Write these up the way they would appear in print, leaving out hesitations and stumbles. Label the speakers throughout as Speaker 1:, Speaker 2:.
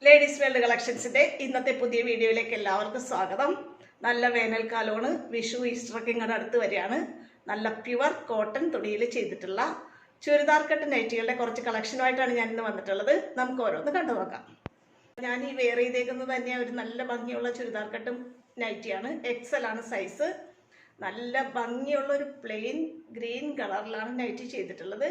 Speaker 1: Ladies world കളക്ഷൻസിന്റെ ഇന്നത്തെ പുതിയ വീഡിയോയിലേക്ക് എല്ലാവർക്കും സ്വാഗതം. നല്ല വേനൽക്കാലമാണ്. വിഷു ഈസ്റ്ററൊക്കെ ഇങ്ങോട്ട് അടുത്ത് വരികയാണ്. നല്ല പ്യുവർ കോട്ടൺ തുണിയിൽ ചെയ്തിട്ടുള്ള ചുരിദാർ കട്ട് നൈറ്റികളുടെ കുറച്ച് കളക്ഷനുമായിട്ടാണ് ഞാൻ ഇന്ന് വന്നിട്ടുള്ളത്. നമുക്ക് ഓരോന്ന് കണ്ടു നോക്കാം. ഞാൻ ഈ വെയർ ചെയ്തേക്കുന്നത് തന്നെ ഒരു നല്ല ഭംഗിയുള്ള ചുരിദാർ കട്ടും നൈറ്റിയാണ്. എക്സൽ ആണ് സൈസ്. നല്ല ഭംഗിയുള്ള ഒരു പ്ലെയിൻ ഗ്രീൻ കളറിലാണ് നൈറ്റി ചെയ്തിട്ടുള്ളത്.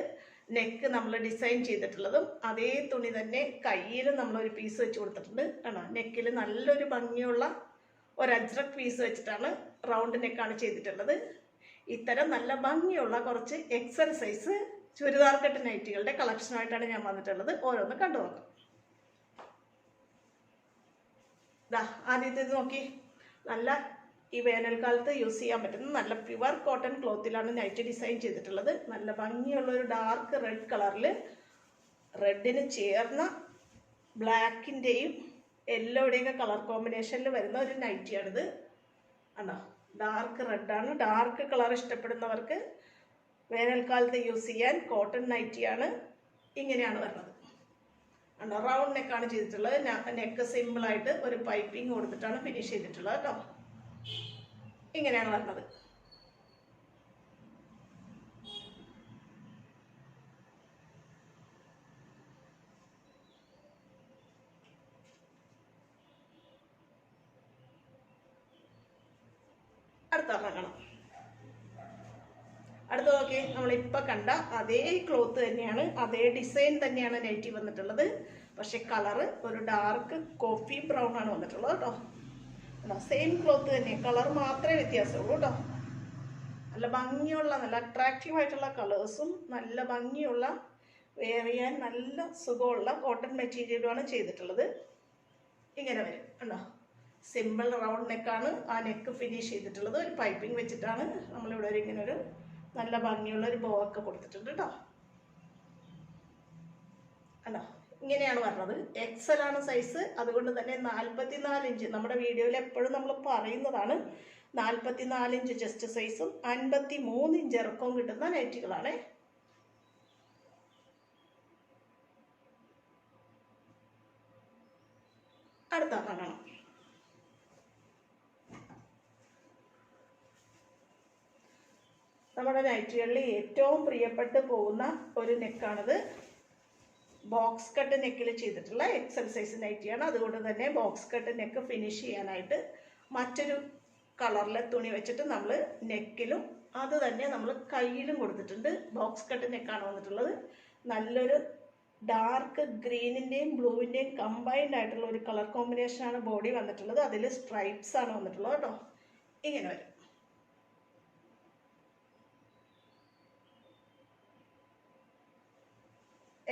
Speaker 1: നെക്ക് നമ്മൾ ഡിസൈൻ ചെയ്തിട്ടുള്ളതും അതേ തുണി തന്നെ കയ്യിൽ നമ്മളൊരു പീസ് വെച്ച് കൊടുത്തിട്ടുണ്ട്. ആണോ, നെക്കിൽ നല്ലൊരു ഭംഗിയുള്ള ഒരു അജ്രക് പീസ് വെച്ചിട്ടാണ് റൗണ്ട് നെക്കാണ് ചെയ്തിട്ടുള്ളത്. ഇത്തരം നല്ല ഭംഗിയുള്ള കുറച്ച് എക്സൽ സൈസ് ചുരിദാർ കട്ട് നൈറ്റികളുടെ കളക്ഷനുമായിട്ടാണ് ഞാൻ വന്നിട്ടുള്ളത്. ഓരോന്ന് കണ്ടു നോക്കാം. ആദ്യത്തേത് നോക്കി. നല്ല ഈ വേനൽക്കാലത്ത് യൂസ് ചെയ്യാൻ പറ്റുന്ന നല്ല പ്യുവർ കോട്ടൺ ക്ലോത്തിലാണ് നൈറ്റ് ഡിസൈൻ ചെയ്തിട്ടുള്ളത്. നല്ല ഭംഗിയുള്ള ഒരു ഡാർക്ക് റെഡ് കളറിൽ റെഡിന് ചേർന്ന ബ്ലാക്കിൻ്റെയും യെല്ലോയുടെയൊക്കെ കളർ കോമ്പിനേഷനിൽ വരുന്ന ഒരു നൈറ്റിയാണിത്. ആണോ, ഡാർക്ക് റെഡാണ്. ഡാർക്ക് കളർ ഇഷ്ടപ്പെടുന്നവർക്ക് വേനൽക്കാലത്ത് യൂസ് ചെയ്യാൻ കോട്ടൺ നൈറ്റിയാണ്. ഇങ്ങനെയാണ് വരുന്നത്. ആണോ, റൗണ്ട് നെക്കാണ് ചെയ്തിട്ടുള്ളത്. നെക്ക് സിമ്പിളായിട്ട് ഒരു പൈപ്പിംഗ് കൊടുത്തിട്ടാണ് ഫിനിഷ് ചെയ്തിട്ടുള്ളത് കേട്ടോ. ഇങ്ങനെയാണ് വരുന്നത്. അടുത്ത നോക്കി. നമ്മളിപ്പോൾ കണ്ട അതേ ക്ലോത്ത് തന്നെയാണ്, അതേ ഡിസൈൻ തന്നെയാണ് നൈറ്റി വന്നിട്ടുള്ളത്. പക്ഷെ കളറ് ഒരു ഡാർക്ക് കോഫി ബ്രൗൺ ആണ് വന്നിട്ടുള്ളത് കേട്ടോ. സെയിം ക്ലോത്ത് തന്നെ, കളർ മാത്രമേ വ്യത്യാസമുള്ളൂ കേട്ടോ. നല്ല ഭംഗിയുള്ള നല്ല അട്രാക്റ്റീവ് ആയിട്ടുള്ള കളേഴ്സും നല്ല ഭംഗിയുള്ള വെയർ ചെയ്യാൻ നല്ല സുഖമുള്ള കോട്ടൺ മെറ്റീരിയലുമാണ് ചെയ്തിട്ടുള്ളത്. ഇങ്ങനെ വരും കണ്ടോ. സിമ്പിൾ റൗണ്ട് നെക്കാണ്. ആ നെക്ക് ഫിനിഷ് ചെയ്തിട്ടുള്ളത് ഒരു പൈപ്പിംഗ് വെച്ചിട്ടാണ്. നമ്മളിവിടെ ഒരു ഇങ്ങനെ ഒരു നല്ല ഭംഗിയുള്ള ഒരു ബോ ഒക്കെ കൊടുത്തിട്ടുണ്ട് കേട്ടോ. കണ്ടോ, ഇങ്ങനെയാണ് വരുന്നത്. എക്സൽ ആണ് സൈസ്. അതുകൊണ്ട് തന്നെ 44 ഇഞ്ച്, നമ്മുടെ വീഡിയോയിൽ എപ്പോഴും നമ്മൾ പറയുന്നതാണ്, 44 ഇഞ്ച് ചെസ്റ്റ് സൈസും 53 ഇഞ്ച് ഇറക്കവും കിട്ടുന്ന നൈറ്റികളാണ്. അടുത്ത കാണണം. നമ്മുടെ നൈറ്റികളിൽ ഏറ്റവും പ്രിയപ്പെട്ട് പോകുന്ന ഒരു നെക്കാണിത്. ബോക്സ് കട്ട് നെക്കിൽ ചെയ്തിട്ടുള്ള എക്സൽ സൈസ് നൈറ്റിയാണ്. അതുകൊണ്ട് തന്നെ ബോക്സ് കട്ട് നെക്ക് ഫിനിഷ് ചെയ്യാനായിട്ട് മറ്റൊരു കളറിലെ തുണി വെച്ചിട്ട് നമ്മൾ നെക്കിലും അത് തന്നെ നമ്മൾ കയ്യിലും കൊടുത്തിട്ടുണ്ട്. ബോക്സ് കട്ട് നെക്കാണ് വന്നിട്ടുള്ളത്. നല്ലൊരു ഡാർക്ക് ഗ്രീനിൻ്റെയും ബ്ലൂവിൻ്റെയും കമ്പൈൻഡ് ആയിട്ടുള്ള ഒരു കളർ കോമ്പിനേഷനാണ് ബോഡി വന്നിട്ടുള്ളത്. അതിൽ സ്ട്രൈപ്സ് ആണ് വന്നിട്ടുള്ളത് കേട്ടോ. ഇങ്ങനെ വരും.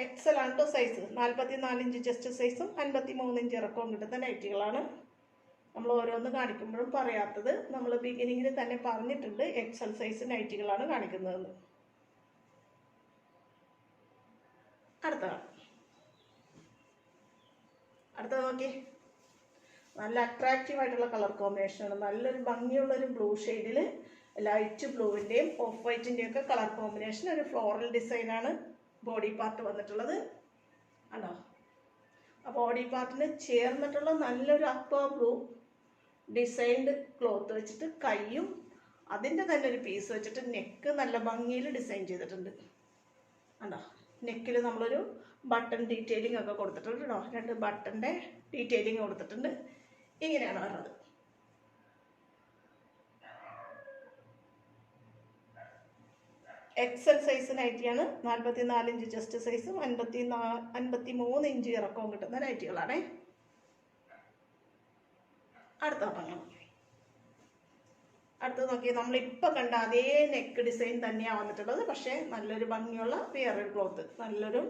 Speaker 1: എക്സൽ ആണ് കേട്ടോ സൈസ്. 44 ഇഞ്ച് ചെസ്റ്റ് സൈസും 53 ഇഞ്ച് ഇറക്കവും കിട്ടുന്ന നൈറ്റികളാണ്. നമ്മൾ ഓരോന്ന് കാണിക്കുമ്പോഴും പറയാത്തത് നമ്മൾ ബിഗിനിങ്ങിൽ തന്നെ പറഞ്ഞിട്ടുണ്ട്, എക്സൽ സൈസ് നൈറ്റികളാണ് കാണിക്കുന്നതെന്ന്. അടുത്ത നോക്കി. നല്ല അട്രാക്റ്റീവ് ആയിട്ടുള്ള കളർ കോമ്പിനേഷനാണ്. നല്ലൊരു ഭംഗിയുള്ളൊരു ബ്ലൂ ഷെയ്ഡിൽ ലൈറ്റ് ബ്ലൂവിൻ്റെയും ഓഫ് വൈറ്റിൻ്റെയും ഒക്കെ കളർ കോമ്പിനേഷൻ. ഒരു ഫ്ലോറൽ ഡിസൈനാണ് ബോഡി പാർട്ട് വന്നിട്ടുള്ളത്. ആണോ, ആ ബോഡി പാർട്ടിന് ചേർന്നിട്ടുള്ള നല്ലൊരു അക്വ ബ്ലൂ ഡിസൈൻഡ് ക്ലോത്ത് വെച്ചിട്ട് കൈയും അതിൻ്റെ തന്നെ ഒരു പീസ് വെച്ചിട്ട് നെക്ക് നല്ല ഭംഗിയിൽ ഡിസൈൻ ചെയ്തിട്ടുണ്ട്. ആണോ, നെക്കിൽ നമ്മളൊരു ബട്ടൺ ഡീറ്റെയിലിംഗ് ഒക്കെ കൊടുത്തിട്ടുണ്ട് കേട്ടോ. 2 ബട്ടൻ്റെ ഡീറ്റെയിലിംഗ് കൊടുത്തിട്ടുണ്ട്. ഇങ്ങനെയാണ് വരുന്നത്. എക്സൽ സൈസ് നൈറ്റിയാണ്. 44 ഇഞ്ച് ചെസ്റ്റ് സൈസും 53 ഇഞ്ച് ഇറക്കവും കിട്ടുന്ന നൈറ്റികളാണ്. അടുത്ത നോക്കി. നമ്മളിപ്പോൾ കണ്ട അതേ നെക്ക് ഡിസൈൻ തന്നെയാണ് വന്നിട്ടുള്ളത്. പക്ഷേ നല്ലൊരു ഭംഗിയുള്ള വേറൊരു ക്ലോത്ത്, നല്ലൊരു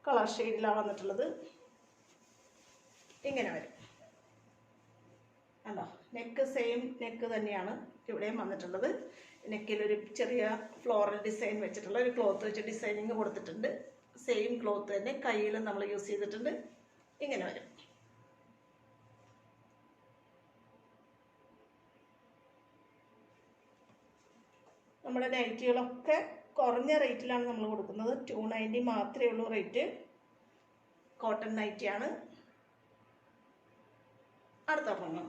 Speaker 1: കളർ ഷെയ്ഡിലാണ് വന്നിട്ടുള്ളത്. ഇങ്ങനെ വരും. കണ്ടോ, നെക്ക് സെയിം നെക്ക് തന്നെയാണ് ഇവിടെയും വന്നിട്ടുള്ളത്. നെക്കിലൊരു ചെറിയ ഫ്ലോറൽ ഡിസൈൻ വെച്ചിട്ടുള്ള ഒരു ക്ലോത്ത് വെച്ച് ഡിസൈനിങ് കൊടുത്തിട്ടുണ്ട്. സെയിം ക്ലോത്ത് തന്നെ കയ്യിലും നമ്മൾ യൂസ് ചെയ്തിട്ടുണ്ട്. ഇങ്ങനെ വരും. നമ്മുടെ നൈറ്റികളൊക്കെ കുറഞ്ഞ റേറ്റിലാണ് നമ്മൾ കൊടുക്കുന്നത്. 290 മാത്രമേ ഉള്ളൂ റേറ്റ്. കോട്ടൺ നൈറ്റിയാണ്. അടുത്തൊരെണ്ണം.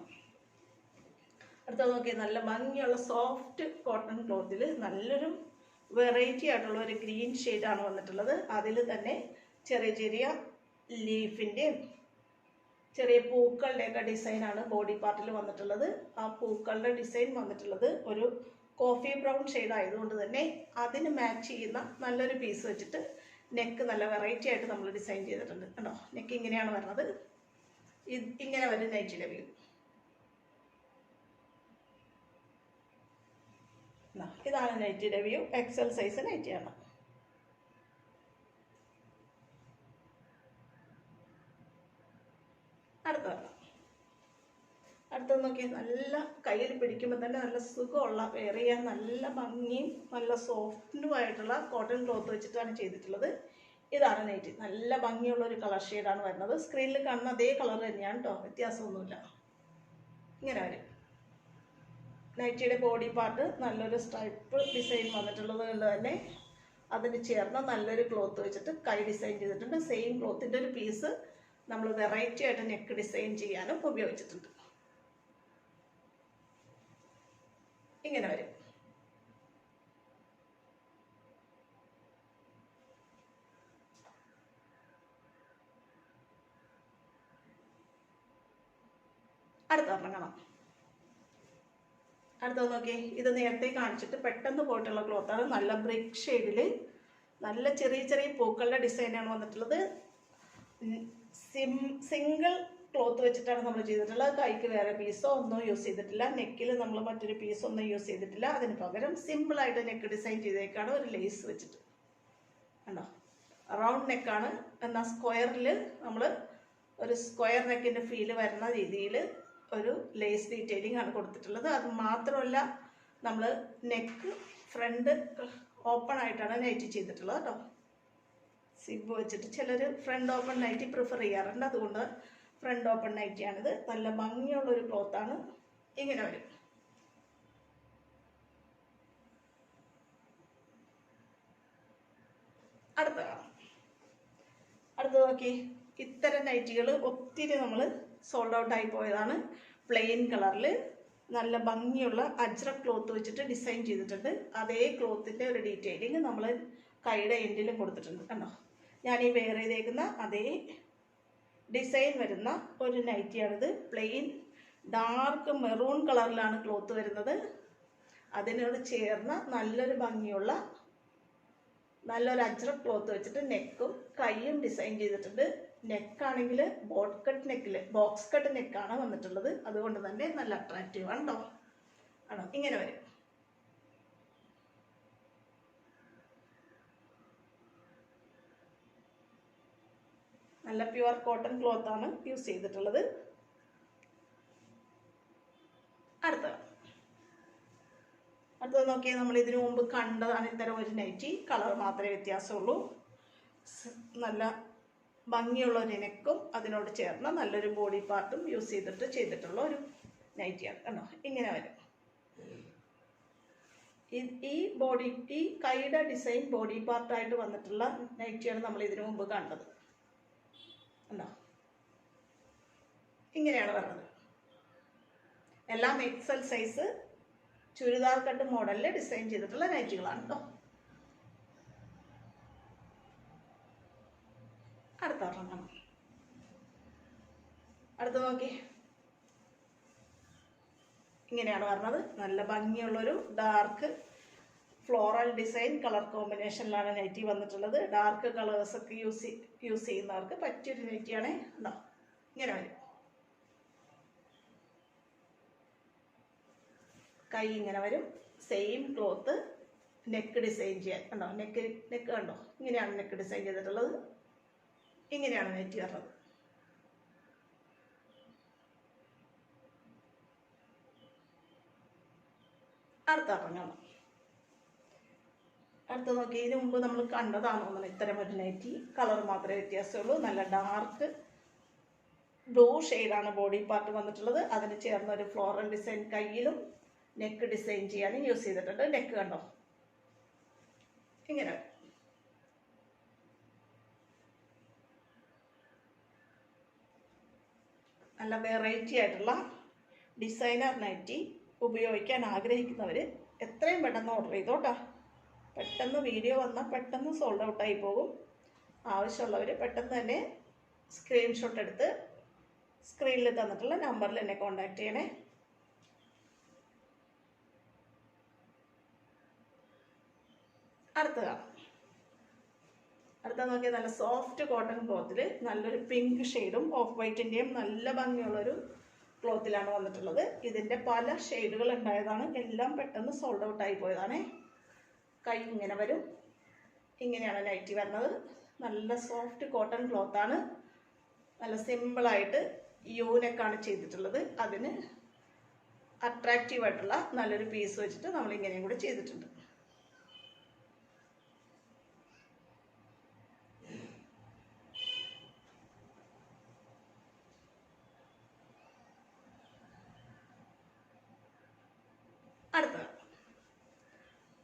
Speaker 1: അടുത്തത് നോക്കി, നല്ല ഭംഗിയുള്ള സോഫ്റ്റ് കോട്ടൺ ക്ലോത്തിൽ നല്ലൊരു വെറൈറ്റി ആയിട്ടുള്ള ഒരു ഗ്രീൻ ഷെയ്ഡാണ് വന്നിട്ടുള്ളത്. അതിൽ തന്നെ ചെറിയ ചെറിയ ലീഫിൻ്റെയും ചെറിയ പൂക്കളുടെയൊക്കെ ഡിസൈനാണ് ബോഡി പാർട്ടിൽ വന്നിട്ടുള്ളത്. ആ പൂക്കളുടെ ഡിസൈൻ വന്നിട്ടുള്ളത് ഒരു കോഫി ബ്രൗൺ ഷെയ്ഡ് ആയതുകൊണ്ട് തന്നെ അതിന് മാച്ച് ചെയ്യുന്ന നല്ലൊരു പീസ് വെച്ചിട്ട് നെക്ക് നല്ല വെറൈറ്റി ആയിട്ട് നമ്മൾ ഡിസൈൻ ചെയ്തിട്ടുണ്ട്. കണ്ടോ, നെക്ക് ഇങ്ങനെയാണ് വരുന്നത്. ഇങ്ങനെ വരും നൈറ്റിലെ വ്യൂ. ഇതാണ് നൈറ്റിയുടെ വ്യൂ. എക്സൽ സൈസ് നൈറ്റിയാണ്. അടുത്തത് നോക്കി, നല്ല കയ്യിൽ പിടിക്കുമ്പോൾ തന്നെ നല്ല സുഖമുള്ള വെയർ ചെയ്യാൻ നല്ല ഭംഗിയും നല്ല സോഫ്റ്റുമായിട്ടുള്ള കോട്ടൺ ക്ലോത്ത് വെച്ചിട്ടാണ് ചെയ്തിട്ടുള്ളത്. ഇതാണ് നൈറ്റി. നല്ല ഭംഗിയുള്ള ഒരു കളർ ഷെയ്ഡാണ് വരുന്നത്. സ്ക്രീനിൽ കാണുന്ന അതേ കളർ തന്നെയാണ് കേട്ടോ, വ്യത്യാസമൊന്നുമില്ല. ഇങ്ങനെ വരും. നൈറ്റിയുടെ ബോഡി പാർട്ട് നല്ലൊരു സ്ട്രൈപ്പ് ഡിസൈൻ വന്നിട്ടുള്ളത് കൊണ്ട് തന്നെ അതിന് ചേർന്ന നല്ലൊരു ക്ലോത്ത് വെച്ചിട്ട് കൈ ഡിസൈൻ ചെയ്തിട്ടുണ്ട്. സെയിം ക്ലോത്തിൻ്റെ ഒരു പീസ് നമ്മൾ വെറൈറ്റി ആയിട്ട് നെക്ക് ഡിസൈൻ ചെയ്യാനും ഉപയോഗിച്ചിട്ടുണ്ട്. ഇങ്ങനെ വരും. അടുത്തൊരെണ്ണം കാണാം. അടുത്തത് നോക്കി, ഇത് നേരത്തെ കാണിച്ചിട്ട് പെട്ടെന്ന് പോയിട്ടുള്ള ക്ലോത്താണ്. നല്ല ബ്രിക്ക് ഷെയ്ഡിൽ നല്ല ചെറിയ ചെറിയ പൂക്കളുടെ ഡിസൈനാണ് വന്നിട്ടുള്ളത്. സിംഗിൾ ക്ലോത്ത് വെച്ചിട്ടാണ് നമ്മൾ ചെയ്തിട്ടുള്ളത്. കൈക്ക് വേറെ പീസോ ഒന്നും യൂസ് ചെയ്തിട്ടില്ല. നെക്കിൽ നമ്മൾ മറ്റൊരു പീസോ ഒന്നും യൂസ് ചെയ്തിട്ടില്ല. അതിന് പകരം സിമ്പിളായിട്ട് നെക്ക് ഡിസൈൻ ചെയ്തേക്കാണ് ഒരു ലേസ് വെച്ചിട്ട്. കണ്ടോ, റൗണ്ട് നെക്കാണ്. എന്നാൽ സ്ക്വയറിൽ നമ്മൾ ഒരു സ്ക്വയർ നെക്കിൻ്റെ ഫീല് വരുന്ന രീതിയിൽ ഒരു ലേസ് ഡീറ്റെയിലിംഗ് ആണ് കൊടുത്തിട്ടുള്ളത്. അത് മാത്രമല്ല, നമ്മൾ നെക്ക് ഫ്രണ്ട് ഓപ്പൺ ആയിട്ടാണ് നൈറ്റി ചെയ്തിട്ടുള്ളത് കേട്ടോ. സിബ് വെച്ചിട്ട് ചിലർ ഫ്രണ്ട് ഓപ്പൺ നൈറ്റി പ്രിഫർ ചെയ്യാറുണ്ട്. അതുകൊണ്ട് ഫ്രണ്ട് ഓപ്പൺ നൈറ്റിയാണിത്. നല്ല ഭംഗിയുള്ളൊരു ക്ലോത്താണ്. ഇങ്ങനെ വരും. അടുത്ത നോക്കി, ഇത്തരം നൈറ്റികൾ ഒത്തിരി നമ്മൾ സോൾഡ് ഔട്ട് ആയി പോയതാണ്. പ്ലെയിൻ കളറിൽ നല്ല ഭംഗിയുള്ള അജ്രക് ക്ലോത്ത് വെച്ചിട്ട് ഡിസൈൻ ചെയ്തിട്ടുണ്ട്. അതേ ക്ലോത്തിൻ്റെ ഒരു ഡീറ്റെയിലിംഗ് നമ്മൾ കൈയുടെ എൻഡിലും കൊടുത്തിട്ടുണ്ട്. കണ്ടോ, ഞാൻ ഈ വെയർ ചെയ്തേക്കുന്ന അതേ ഡിസൈൻ വരുന്ന ഒരു നൈറ്റിയാണിത്. പ്ലെയിൻ ഡാർക്ക് മെറൂൺ കളറിലാണ് ക്ലോത്ത് വരുന്നത്. അതിനോട് ചേർന്ന നല്ലൊരു ഭംഗിയുള്ള നല്ലൊരു അജ്രക് ക്ലോത്ത് വെച്ചിട്ട് നെക്കും കൈയും ഡിസൈൻ ചെയ്തിട്ടുണ്ട്. നെക്കാണെങ്കിൽ ബോക്സ് കട്ട് നെക്കാണ് വന്നിട്ടുള്ളത്. അതുകൊണ്ട് തന്നെ നല്ല അട്രാക്റ്റീവ് ആണ് കേട്ടോ. ആണോ, ഇങ്ങനെ വരും. നല്ല പ്യുവർ കോട്ടൺ ക്ലോത്ത് ആണ് യൂസ് ചെയ്തിട്ടുള്ളത്. അടുത്തത് നോക്കിയാൽ നമ്മൾ ഇതിനു മുമ്പ് കണ്ടതാണ് ഇത്തരം ഒരു നൈറ്റി. കളർ മാത്രമേ വ്യത്യാസമുള്ളൂ. നല്ല ഭംഗിയുള്ള ഒരു നെക്കും അതിനോട് ചേർന്ന നല്ലൊരു ബോഡി പാർട്ടും യൂസ് ചെയ്തിട്ടുള്ള ഒരു നൈറ്റിയാണ്. കണ്ടോ, ഇങ്ങനെ വരും. ഈ കൈയുടെ ഡിസൈൻ ബോഡി പാർട്ടായിട്ട് വന്നിട്ടുള്ള നൈറ്റിയാണ് നമ്മൾ ഇതിനു മുമ്പ് കണ്ടത്. കണ്ടോ, ഇങ്ങനെയാണ് വരുന്നത്. എല്ലാം എക്സൽ സൈസ് ചുരിദാർ കട്ട് മോഡലിൽ ഡിസൈൻ ചെയ്തിട്ടുള്ള നൈറ്റികളാണ് കേട്ടോ. അടുത്ത നോക്കി, ഇങ്ങനെയാണ് വരുന്നത്. നല്ല ഭംഗിയുള്ളൊരു ഡാർക്ക് ഫ്ലോറൽ ഡിസൈൻ കളർ കോമ്പിനേഷനിലാണ് നൈറ്റി വന്നിട്ടുള്ളത്. ഡാർക്ക് കളേഴ്സൊക്കെ യൂസ് ചെയ്യുന്നവർക്ക് പറ്റിയൊരു നൈറ്റിയാണ്. ഉണ്ടോ, ഇങ്ങനെ വരും. കൈ ഇങ്ങനെ വരും. സെയിം ക്ലോത്ത് നെക്ക് ഡിസൈൻ ചെയ്യാൻ. കണ്ടോ, നെക്ക് കണ്ടോ, ഇങ്ങനെയാണ് നെക്ക് ഡിസൈൻ ചെയ്തിട്ടുള്ളത്. ഇങ്ങനെയാണ് നൈറ്റി വരുന്നത്. അടുത്ത നോക്കി, ഇതിനു മുമ്പ് നമ്മൾ കണ്ടതാണോ ഇത്തരം ഒരു നൈറ്റി. കളർ മാത്രമേ വ്യത്യാസമുള്ളൂ. നല്ല ഡാർക്ക് ബ്ലൂ ഷെയ്ഡാണ് ബോഡി പാർട്ട് വന്നിട്ടുള്ളത്. അതിന് ചേർന്ന ഒരു ഫ്ലോറൽ ഡിസൈൻ കയ്യിലും നെക്ക് ഡിസൈൻ ചെയ്യാനും യൂസ് ചെയ്തിട്ടുണ്ട്. നെക്ക് കണ്ടോ, ഇങ്ങനെ. നല്ല വെറൈറ്റി ആയിട്ടുള്ള ഡിസൈനർ നൈറ്റി ഉപയോഗിക്കാൻ ആഗ്രഹിക്കുന്നവർ എത്രയും പെട്ടെന്ന് ഓർഡർ ചെയ്തോട്ടോ. പെട്ടെന്ന് വീഡിയോ വന്നാൽ പെട്ടെന്ന് സോൾഡ് ഔട്ടായി പോകും. ആവശ്യമുള്ളവർ പെട്ടെന്ന് തന്നെ സ്ക്രീൻഷോട്ട് എടുത്ത് സ്ക്രീനിൽ തന്നിട്ടുള്ള നമ്പറിൽ എന്നെ കോൺടാക്ട് ചെയ്യണേ. അടുത്ത നോക്കിയാൽ നല്ല സോഫ്റ്റ് കോട്ടൺ ക്ലോത്തിൽ നല്ലൊരു പിങ്ക് ഷെയ്ഡും ഓഫ് വൈറ്റിൻ്റെയും നല്ല ഭംഗിയുള്ളൊരു ക്ലോത്തിലാണ് വന്നിട്ടുള്ളത്. ഇതിൻ്റെ പല ഷെയ്ഡുകൾ ഉണ്ടായതാണ്, എല്ലാം പെട്ടെന്ന് സോൾഡ് ഔട്ട് ആയി പോയതാണ്. കൈ ഇങ്ങനെ വരും, ഇങ്ങനെയാണ് നൈറ്റി വരുന്നത്. നല്ല സോഫ്റ്റ് കോട്ടൺ ക്ലോത്താണ്. നല്ല സിമ്പിളായിട്ട് യൂനെക്കാണ് ചെയ്തിട്ടുള്ളത്. അതിന് അട്രാക്റ്റീവായിട്ടുള്ള നല്ലൊരു പീസ് വെച്ചിട്ട് നമ്മളിങ്ങനെയും കൂടെ ചെയ്തിട്ടുണ്ട്.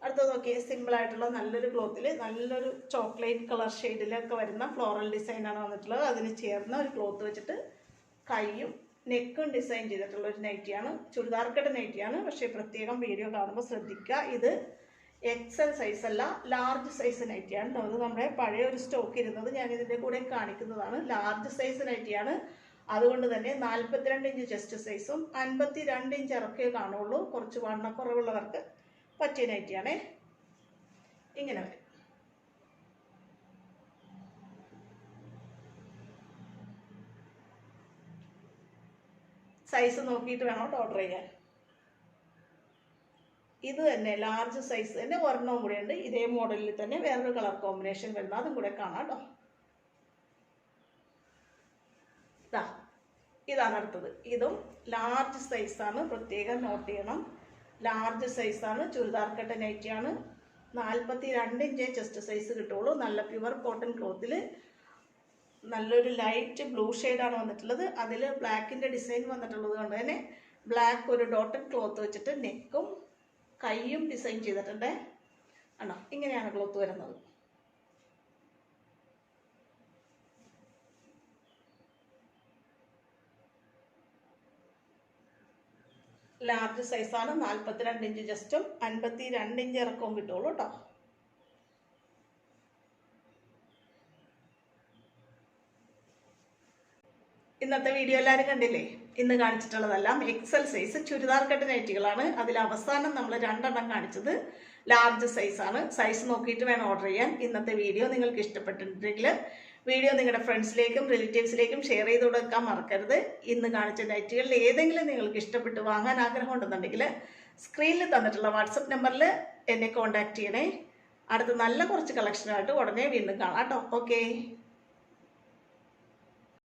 Speaker 1: അടുത്തത് നോക്കിയാൽ സിമ്പിളായിട്ടുള്ള നല്ലൊരു ക്ലോത്തിൽ നല്ലൊരു ചോക്ലേറ്റ് കളർ ഷെയ്ഡിലൊക്കെ വരുന്ന ഫ്ലോറൽ ഡിസൈനാണ് വന്നിട്ടുള്ളത്. അതിന് ചേർന്ന ഒരു ക്ലോത്ത് വെച്ചിട്ട് കൈയും നെക്കും ഡിസൈൻ ചെയ്തിട്ടുള്ള ഒരു നൈറ്റിയാണ്. ചുരിദാർ കട്ട് നൈറ്റിയാണ്. പക്ഷേ പ്രത്യേകം വീഡിയോ കാണുമ്പോൾ ശ്രദ്ധിക്കുക, ഇത് എക്സൽ സൈസ് അല്ല, ലാർജ് സൈസ് നൈറ്റിയാണ്. അത് നമ്മുടെ പഴയ ഒരു സ്റ്റോക്ക് ഇരുന്നത് ഞാൻ ഇതിൻ്റെ കൂടെ കാണിക്കുന്നതാണ്. ലാർജ് സൈസ് നൈറ്റിയാണ്. അതുകൊണ്ട് തന്നെ 42 ഇഞ്ച് ചെസ്റ്റ് സൈസും 52 ഇഞ്ച് ഇറക്കേ കാണുള്ളൂ. കുറച്ച് വണ്ണക്കുറവുള്ളവർക്ക് പറ്റിയ നൈറ്റിയാണേ. ഇങ്ങനെ വരും. സൈസ് നോക്കിയിട്ട് വേണം ഓർഡർ ചെയ്യാൻ. ഇത് തന്നെ ലാർജ് സൈസ് തന്നെ ഒരെണ്ണവും കൂടെ ഉണ്ട്. ഇതേ മോഡലിൽ തന്നെ വേറൊരു കളർ കോമ്പിനേഷൻ വരുന്ന അതും കൂടെ കാണാം കേട്ടോ. ഇതാണ് അടുത്തത്. ഇതും ലാർജ് സൈസാണ്, പ്രത്യേകം നോട്ട് ചെയ്യണം. ലാർജ് സൈസാണ്, ചുരിദാർ കട്ട് നൈറ്റിയാണ്. 42 ഇഞ്ച് ചെസ്റ്റ് സൈസ് കിട്ടുള്ളൂ. നല്ല പ്യുവർ കോട്ടൺ ക്ലോത്തിൽ നല്ലൊരു ലൈറ്റ് ബ്ലൂ ഷെയ്ഡാണ് വന്നിട്ടുള്ളത്. അതിൽ ബ്ലാക്കിൻ്റെ ഡിസൈൻ വന്നിട്ടുള്ളത് കൊണ്ട് തന്നെ ബ്ലാക്ക് ഒരു ഡോട്ടഡ് ക്ലോത്ത് വെച്ചിട്ട് നെക്കും കൈയും ഡിസൈൻ ചെയ്തിട്ടുണ്ട്. ആണോ, ഇങ്ങനെയാണ് ക്ലോത്ത് വരുന്നത്. ലാർജ് സൈസാണ്. 42 ഇഞ്ച് ചെസ്റ്റും 52 ഇഞ്ച് ഇറക്കവും കിട്ടുള്ളൂ കേട്ടോ. ഇന്നത്തെ വീഡിയോ എല്ലാവരും കണ്ടില്ലേ? ഇന്ന് കാണിച്ചിട്ടുള്ളതെല്ലാം എക്സൽ സൈസ് ചുരിദാർ കട്ട് നൈറ്റികളാണ്. അതിൽ അവസാനം നമ്മൾ 2 എണ്ണം കാണിച്ചത് ലാർജ് സൈസാണ്. സൈസ് നോക്കിയിട്ട് വേണം ഓർഡർ ചെയ്യാൻ. ഇന്നത്തെ വീഡിയോ നിങ്ങൾക്ക് ഇഷ്ടപ്പെട്ടിട്ടുണ്ടെങ്കിൽ വീഡിയോ നിങ്ങളുടെ ഫ്രണ്ട്സിലേക്കും റിലേറ്റീവ്സിലേക്കും ഷെയർ ചെയ്ത് കൊടുക്കാൻ മറക്കരുത്. ഇന്ന് കാണിച്ച നൈറ്റികളിൽ ഏതെങ്കിലും നിങ്ങൾക്ക് ഇഷ്ടപ്പെട്ട് വാങ്ങാൻ ആഗ്രഹം ഉണ്ടെന്നുണ്ടെങ്കിൽ സ്ക്രീനിൽ തന്നിട്ടുള്ള വാട്സപ്പ് നമ്പറിൽ എന്നെ കോൺടാക്ട് ചെയ്യണേ. അടുത്ത നല്ല കുറച്ച് കളക്ഷനായിട്ട് ഉടനെ വീണ്ടും കാണാം കേട്ടോ. ഓക്കെ.